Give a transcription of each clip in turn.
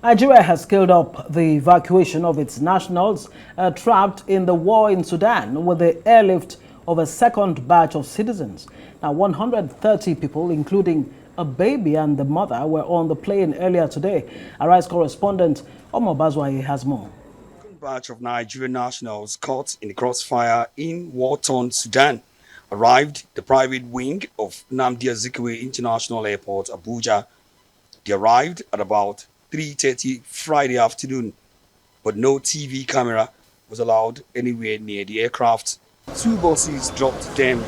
Nigeria has scaled up the evacuation of its nationals trapped in the war in Sudan with the airlift of a second batch of citizens. Now, 130 people, including a baby and the mother, were on the plane earlier today. Arise correspondent Omar Bazwai has more. A batch of Nigerian nationals caught in the crossfire in war-torn Sudan arrived the private wing of Nnamdi Azikiwe International Airport, Abuja. They arrived at about 3:30 Friday afternoon, but no TV camera was allowed anywhere near the aircraft. Two buses dropped them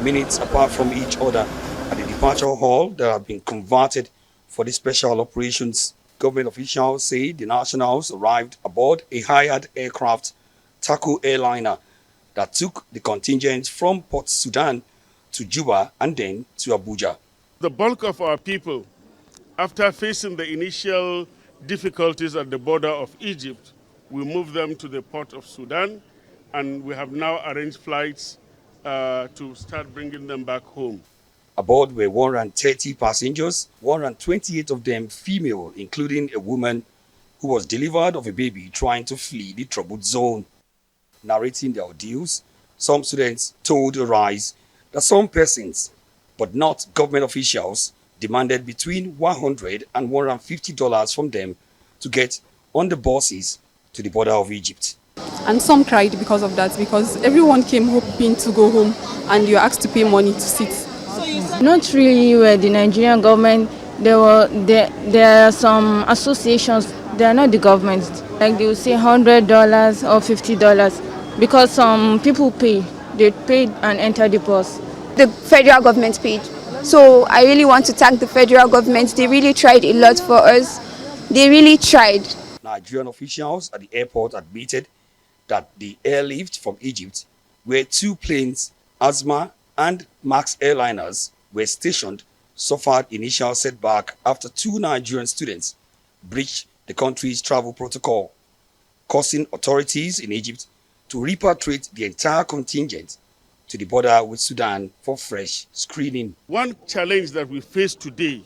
minutes apart from each other at the departure hall that had been converted for the special operations. Government officials say the nationals arrived aboard a hired aircraft, Taco airliner, that took the contingent from Port Sudan to Juba and then to Abuja. The bulk of our people, after facing the initial difficulties at the border of Egypt, we moved them to the port of Sudan, and we have now arranged flights to start bringing them back home. Aboard were 130 passengers, 128 of them female, including a woman who was delivered of a baby trying to flee the troubled zone. Narrating their ordeals, some students told Arise that some persons, but not government officials, demanded between $100 and $150 from them to get on the buses to the border of Egypt. And some cried because of that, because everyone came hoping to go home and you're asked to pay money to sit. Not really where the Nigerian government, there are some associations, they are not the government. Like they will say $100 or $50 because some people pay. They paid and entered the bus. The federal government paid. So I really want to thank the federal government. They really tried a lot for us. They really tried. Nigerian officials at the airport admitted that the airlift from Egypt, where two planes, Asma and Max airliners, were stationed, suffered initial setback after two Nigerian students breached the country's travel protocol, causing authorities in Egypt to repatriate the entire contingent to the border with Sudan for fresh screening. One challenge that we face today,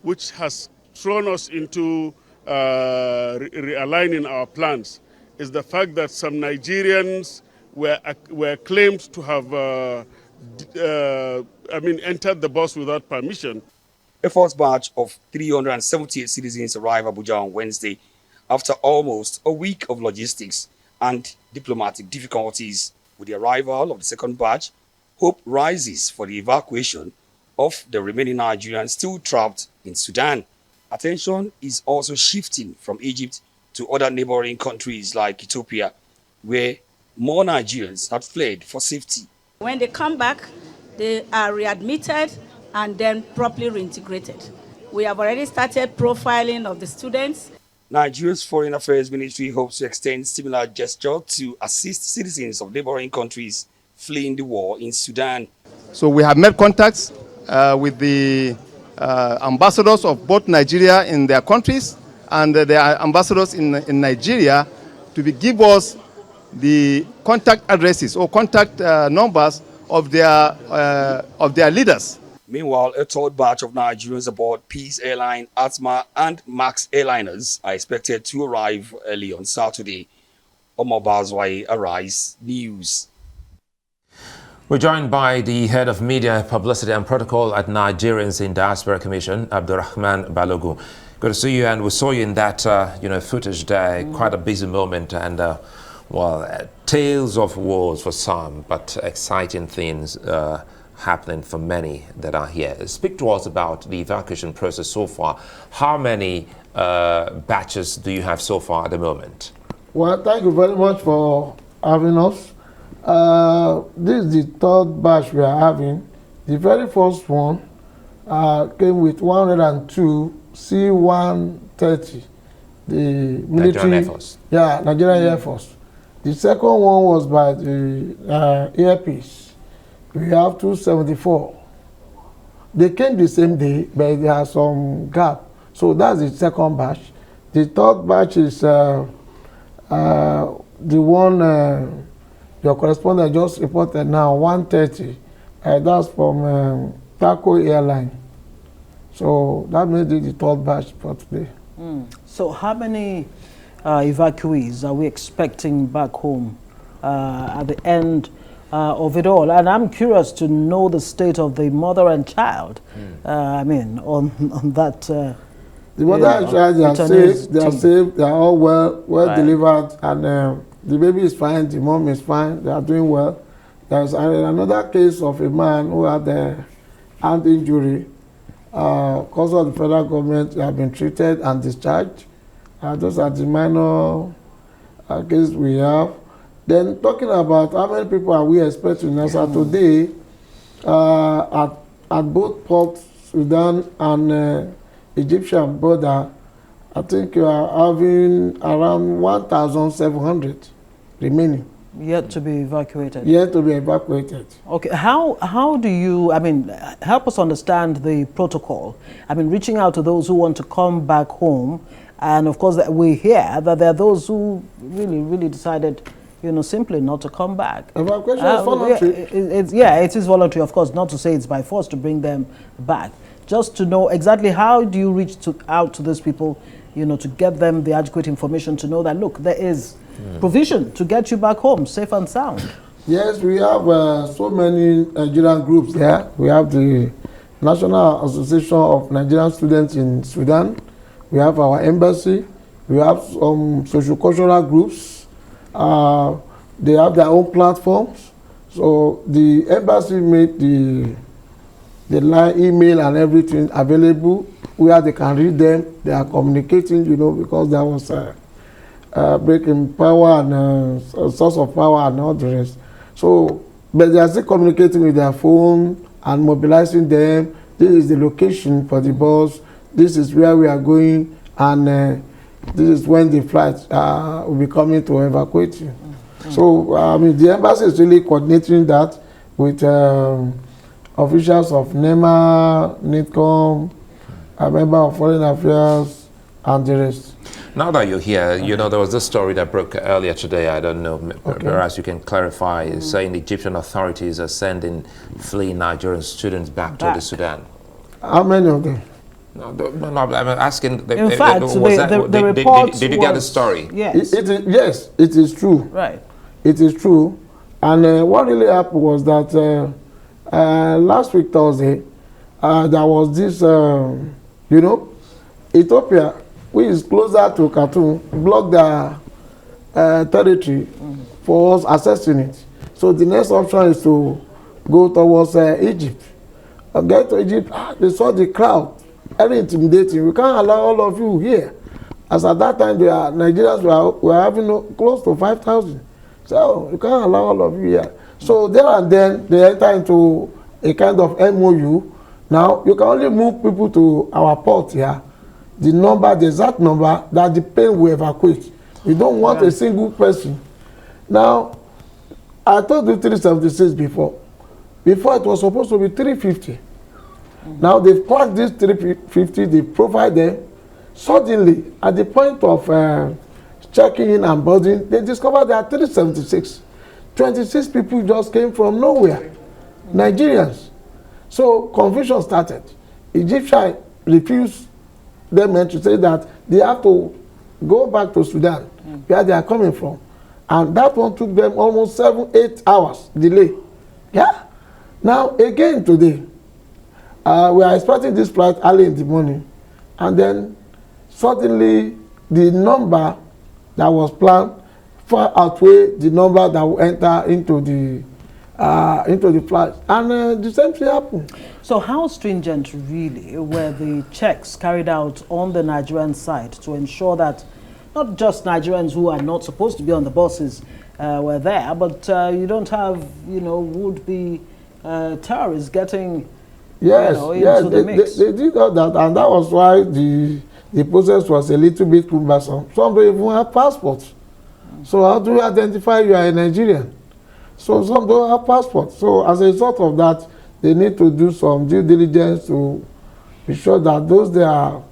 which has thrown us into realigning our plans, is the fact that some Nigerians were claimed to have entered the bus without permission. A first batch of 378 citizens arrived Abuja on Wednesday after almost a week of logistics and diplomatic difficulties. With the arrival of the second batch, hope rises for the evacuation of the remaining Nigerians still trapped in Sudan. Attention is also shifting from Egypt to other neighboring countries like Ethiopia, where more Nigerians have fled for safety. When they come back, they are readmitted and then properly reintegrated. We have already started profiling of the students. Nigeria's Foreign Affairs Ministry hopes to extend similar gesture to assist citizens of neighboring countries fleeing the war in Sudan. So we have made contacts with the ambassadors of both Nigeria in their countries and the ambassadors in Nigeria to give us the contact addresses or contact numbers of their leaders. Meanwhile, a third batch of Nigerians aboard Peace Airline, Atma and Max airliners are expected to arrive early on Saturday. Omar Bazwai, Arise News. We're joined by the head of media, publicity and protocol at Nigerians in Diaspora Commission, Abdulraman Balogun. Good to see you, and we saw you in that footage there. Quite a busy moment, and tales of wars for some, but exciting things happening for many that are here. Speak to us about the evacuation process so far. How many batches do you have so far at the moment? Well, thank you very much for having us. This is the third batch we are having. The very first one came with 102 C-130, the military. Nigerian Air Force. Yeah, Nigerian Air Force. The second one was by the Air Peace. We have 274. They came the same day, but there are some gap. So that's the second batch. The third batch is the one your correspondent just reported now, 130. That's from Taco Airline. So that made it the third batch for today. So how many evacuees are we expecting back home at the end of it all? And I'm curious to know the state of the mother and child. I mean, on that. The mother and child, they are safe. They are safe. They are all well delivered, and the baby is fine. The mom is fine. They are doing well. There's another case of a man who had a hand injury. Because of the federal government, they have been treated and discharged. Those are the minor cases we have. Then talking about how many people are we expecting as of today, at both Port Sudan and Egyptian border, I think you are having around 1,700 remaining. Yet to be evacuated. Yet to be evacuated. Okay, how do you, I mean, help us understand the protocol? I mean, reaching out to those who want to come back home, and of course we hear that there are those who really decided, you know, simply not to come back. Evacuation is voluntary. It is voluntary, of course, not to say it's by force to bring them back. Just to know exactly how do you reach out to these people, you know, to get them the adequate information to know that, look, there is provision to get you back home safe and sound. Yes, we have so many Nigerian groups there. We have the National Association of Nigerian Students in Sudan. We have our embassy. We have some socio-cultural groups. They have their own platforms. So the embassy made the line, email and everything available where they can read them. They are communicating, you know, because there was breaking power and source of power and all the rest. So, but they are still communicating with their phone and mobilizing them. This is the location for the bus. This is where we are going, and this is when the flight will be coming to evacuate you. So, I mean, the embassy is really coordinating that with officials of NEMA, NITCOM, a member of Foreign Affairs, and the rest. Now that you're here, you know, there was this story that broke earlier today. I don't know, perhaps you can clarify, saying the Egyptian authorities are sending fleeing Nigerian students back to the Sudan. How many of them? No, I'm asking. In fact, the report did you get the story? Yes. Yes, it is true. Right. It is true. And what really happened was that last week, Thursday, there was this, you know, Ethiopia, which is closer to Khartoum, blocked the territory for us assessing it. So the next option is to go towards Egypt. Get to Egypt, they saw the crowd, very intimidating. We can't allow all of you here. As at that time, the Nigerians were having close to 5,000. So you can't allow all of you here. So there and then, they enter into a kind of MOU. Now, you can only move people to our port here. The number, the exact number that the plane will evacuate. We don't want a single person. Now, I told you 376 before. Before it was supposed to be 350. Now they've packed this 350, they provide them. Suddenly, at the point of checking in and boarding, they discovered there are 376. 26 people just came from nowhere. Nigerians. So confusion started. Egyptian refused them to say that they have to go back to Sudan, where they are coming from. And that one took them almost 7-8 hours delay. Yeah? Now, again today, we are expecting this flight early in the morning. And then, suddenly, the number that was planned far outweigh the number that will enter into the flight. And the same thing happened. So how stringent really were the checks carried out on the Nigerian side to ensure that not just Nigerians who are not supposed to be on the buses were there, but you don't have, you know, would-be terrorists getting into the mix? They did all that, and that was why the process was a little bit cumbersome. Some don't even have passports. So how do you identify you are a Nigerian? So some don't have passports. So as a result of that, they need to do some due diligence to be sure that those they are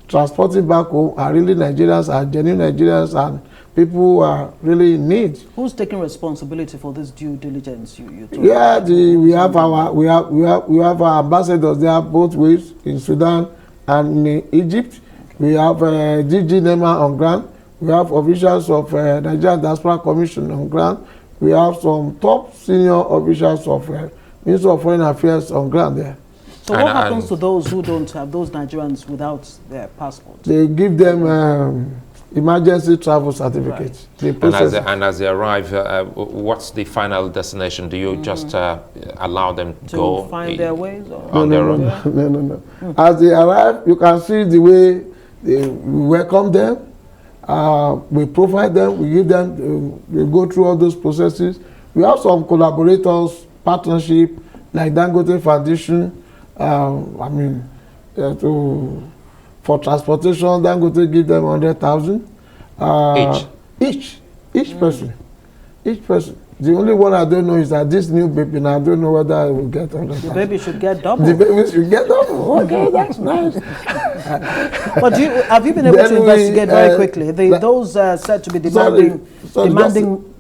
transporting back home are really Nigerians, are genuine Nigerians, and people who are really in need. Who's taking responsibility for this due diligence? Yeah, we have our ambassadors there both ways in Sudan and in Egypt. We have DG NEMA on ground. We have officials of Nigerian Diaspora Commission on ground. We have some top senior officials of Ministry of Foreign Affairs on ground there. So what happens to those who don't have, those Nigerians without their passport? They give them emergency travel certificates. Right. And as they arrive, what's the final destination? Do you just allow them to go find their ways? Or? On their own? No. As they arrive, you can see the way we welcome them. We provide them, we give them, we go through all those processes. We have some collaborators, partnership, like Dangote Foundation. For transportation, Dangote give them 100,000 each person. The only one I don't know is that this new baby, and I don't know whether I will get 100,000. The baby should get double. The baby should get double. Okay, that's nice. But have you been able to investigate very quickly? Those said to be demanding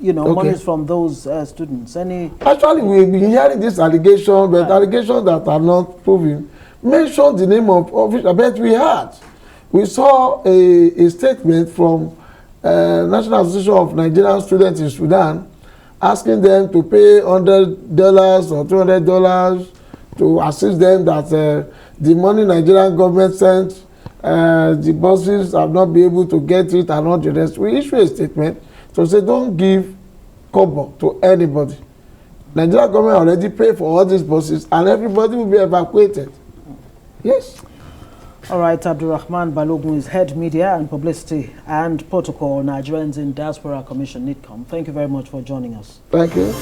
monies from those students. Actually, we've been hearing this allegation, but allegations that are not proven. Mention the name of official, but we saw a statement from National Association of Nigerian Students in Sudan, asking them to pay $100 or $200 to assist them that the money Nigerian government sent, the buses have not been able to get it and not the rest. We issue a statement to say don't give kobo to anybody. Nigerian government already paid for all these buses and everybody will be evacuated. Yes. All right, Abdulraman Balogun is Head Media and Publicity and Protocol, Nigerians in Diaspora Commission, NIDCOM. Thank you very much for joining us. Thank you.